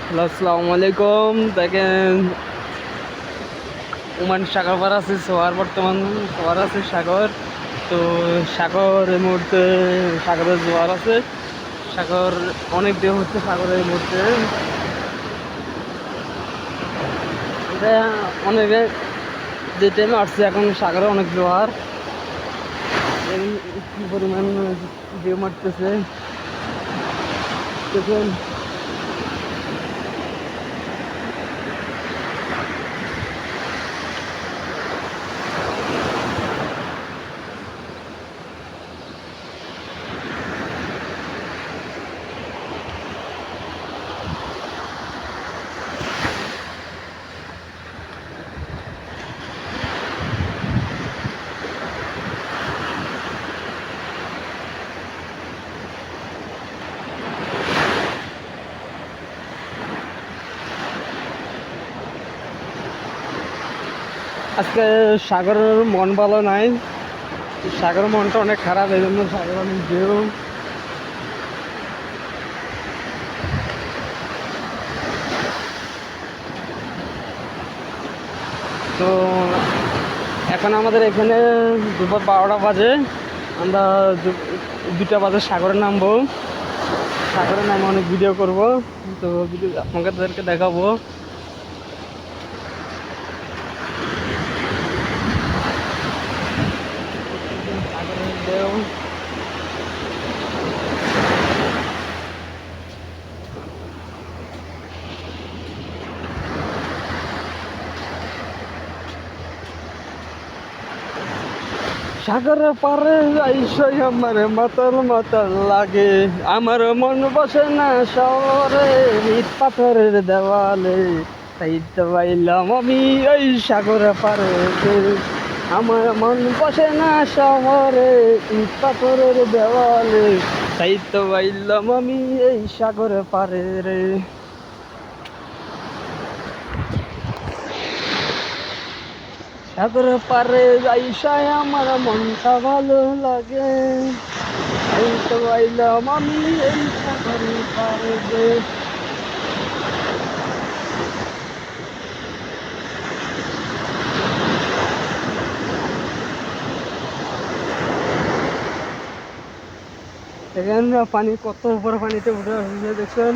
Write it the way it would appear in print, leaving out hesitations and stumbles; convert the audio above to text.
Hello, আসসালামু আলাইকুম। দেখেন, ওমান সাগর পার আছে, সোয়ার বর্তমান সোয়ার আছে সাগর। তো সাগর এই মুহূর্তে সাগরের জোয়ার আছে। সাগর অনেক দেহ হচ্ছে সাগরের এই মুহূর্তে। এটা অনেকে যে টাইমে আসছে এখন সাগরে অনেক জোয়ার, কি পরিমাণ ঢেউ মারতেছে দেখুন। আজকে সাগরের মন ভালো নাই, সাগরের মনটা অনেক খারাপ, এই জন্য সাগর অনেক ঢেউ। তো এখন আমাদের এখানে দুপুর 12টা বাজে। আমরা 2টা বাজে সাগরে নামবো। সাগরে নামে অনেক ভিডিও করব। তো ভিডিও আপনাদেরকে দেখাবো। সাগরের ঢেউ। সাগরের পারে আইসই আমার মাতাল মাতাল লাগে, আমার মন বসে না শহরে, ইট পাথরের দেওয়ালে, তাই তো পাইলাম আমি এই সাগরের পারে। আমার মন বসে না শহরে, ইট পাথরের দেওয়ালে, তাই তো পাইলাম আমি এই সাগরের পারে রে। সাগর পারে যাইসায় আমার মনটা ভালো লাগে, এই তো আইলাম আমি এই সাগর পারে যে। দেখেন পানি কত উপরে পানিতে উঠে আসছে দেখছেন।